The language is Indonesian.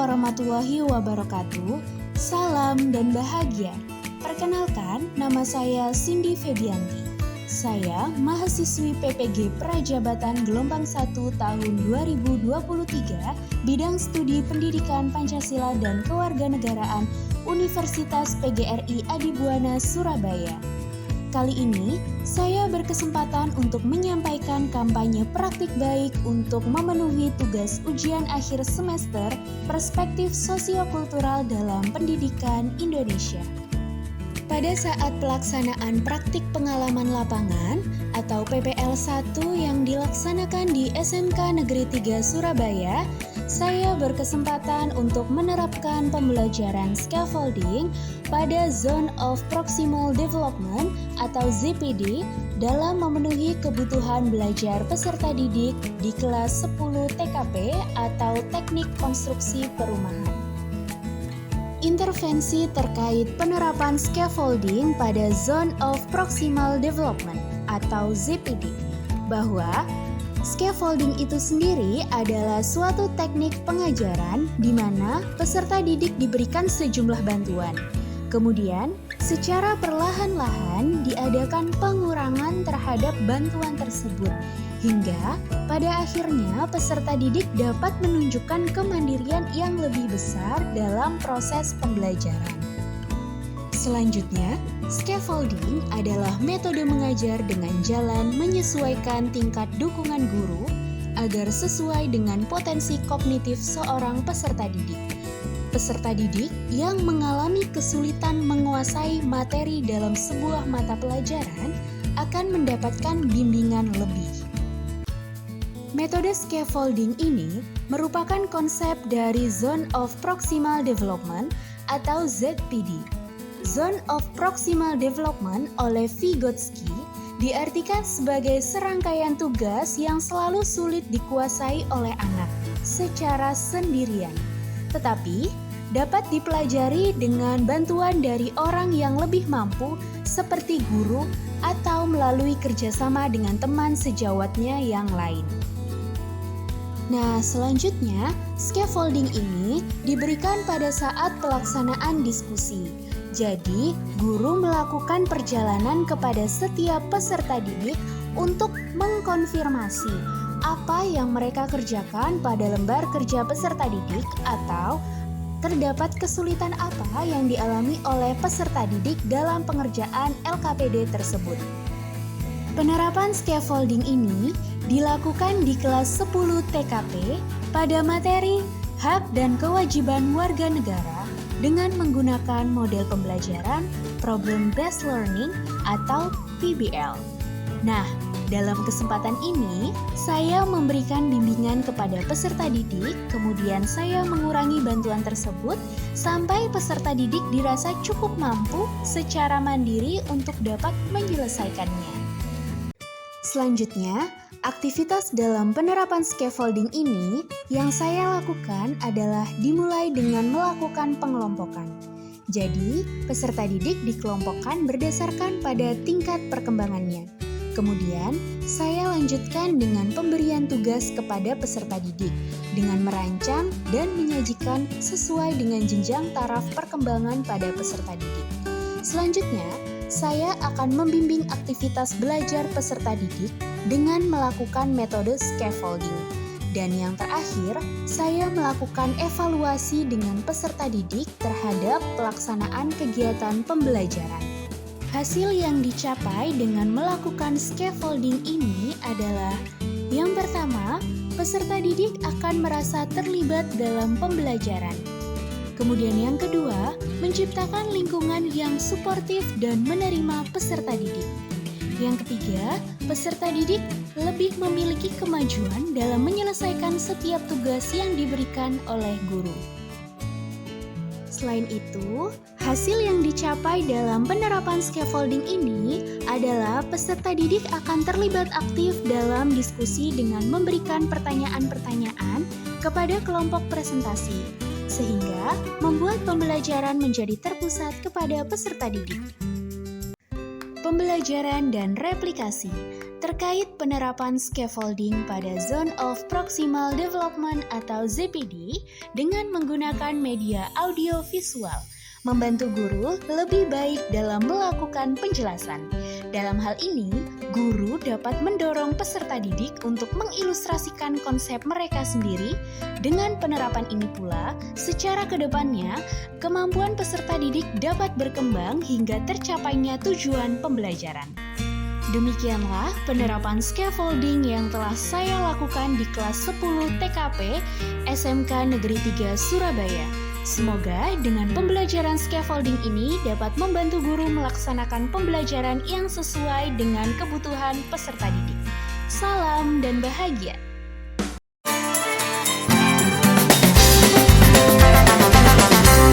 warahmatullahi wabarakatuh. Salam dan bahagia. Perkenalkan, nama saya Cindy Febianti. Saya mahasiswi PPG Prajabatan Gelombang 1 tahun 2023, bidang studi Pendidikan Pancasila dan Kewarganegaraan Universitas PGRI Adibuana Surabaya. Kali ini, saya berkesempatan untuk menyampaikan kampanye praktik baik untuk memenuhi tugas ujian akhir semester Perspektif Sosiokultural dalam Pendidikan Indonesia. Pada saat pelaksanaan praktik pengalaman lapangan atau PPL 1 yang dilaksanakan di SMK Negeri 3 Surabaya, saya berkesempatan untuk menerapkan pembelajaran scaffolding pada Zone of Proximal Development atau ZPD dalam memenuhi kebutuhan belajar peserta didik di kelas 10 TKP atau Teknik Konstruksi Perumahan. Intervensi terkait penerapan scaffolding pada Zone of Proximal Development atau ZPD, bahwa scaffolding itu sendiri adalah suatu teknik pengajaran di mana peserta didik diberikan sejumlah bantuan. Kemudian, secara perlahan-lahan diadakan pengurangan terhadap bantuan tersebut, hingga pada akhirnya peserta didik dapat menunjukkan kemandirian yang lebih besar dalam proses pembelajaran. Selanjutnya, scaffolding adalah metode mengajar dengan jalan menyesuaikan tingkat dukungan guru agar sesuai dengan potensi kognitif seorang peserta didik. Peserta didik yang mengalami kesulitan menguasai materi dalam sebuah mata pelajaran akan mendapatkan bimbingan lebih. Metode scaffolding ini merupakan konsep dari Zone of Proximal Development atau ZPD. Zone of Proximal Development oleh Vygotsky diartikan sebagai serangkaian tugas yang selalu sulit dikuasai oleh anak secara sendirian, tetapi dapat dipelajari dengan bantuan dari orang yang lebih mampu seperti guru atau melalui kerjasama dengan teman sejawatnya yang lain. Nah, selanjutnya, scaffolding ini diberikan pada saat pelaksanaan diskusi. Jadi, guru melakukan perjalanan kepada setiap peserta didik untuk mengkonfirmasi apa yang mereka kerjakan pada lembar kerja peserta didik atau terdapat kesulitan apa yang dialami oleh peserta didik dalam pengerjaan LKPD tersebut. Penerapan scaffolding ini dilakukan di kelas 10 TKP pada materi hak dan kewajiban warga negara dengan menggunakan model pembelajaran Problem Based Learning atau PBL. Nah, dalam kesempatan ini, saya memberikan bimbingan kepada peserta didik, kemudian saya mengurangi bantuan tersebut sampai peserta didik dirasa cukup mampu secara mandiri untuk dapat menyelesaikannya. Selanjutnya, aktivitas dalam penerapan scaffolding ini yang saya lakukan adalah dimulai dengan melakukan pengelompokan. Jadi, peserta didik dikelompokkan berdasarkan pada tingkat perkembangannya. Kemudian, saya lanjutkan dengan pemberian tugas kepada peserta didik dengan merancang dan menyajikan sesuai dengan jenjang taraf perkembangan pada peserta didik. Selanjutnya, saya akan membimbing aktivitas belajar peserta didik dengan melakukan metode scaffolding. Dan yang terakhir, saya melakukan evaluasi dengan peserta didik terhadap pelaksanaan kegiatan pembelajaran. Hasil yang dicapai dengan melakukan scaffolding ini adalah: yang pertama, peserta didik akan merasa terlibat dalam pembelajaran. Kemudian yang kedua, menciptakan lingkungan yang suportif dan menerima peserta didik. Yang ketiga, peserta didik lebih memiliki kemajuan dalam menyelesaikan setiap tugas yang diberikan oleh guru. Selain itu, hasil yang dicapai dalam penerapan scaffolding ini adalah peserta didik akan terlibat aktif dalam diskusi dengan memberikan pertanyaan-pertanyaan kepada kelompok presentasi, sehingga membuat pembelajaran menjadi terpusat kepada peserta didik. pembelajaran dan replikasi terkait penerapan scaffolding pada Zone of Proximal Development atau ZPD dengan menggunakan media audio visual, membantu guru lebih baik dalam melakukan penjelasan. Dalam hal ini, guru dapat mendorong peserta didik untuk mengilustrasikan konsep mereka sendiri. Dengan penerapan ini pula, secara kedepannya, kemampuan peserta didik dapat berkembang hingga tercapainya tujuan pembelajaran. Demikianlah penerapan scaffolding yang telah saya lakukan di kelas 10 TKP SMK Negeri 3 Surabaya. Semoga dengan pembelajaran scaffolding ini dapat membantu guru melaksanakan pembelajaran yang sesuai dengan kebutuhan peserta didik. Salam dan bahagia!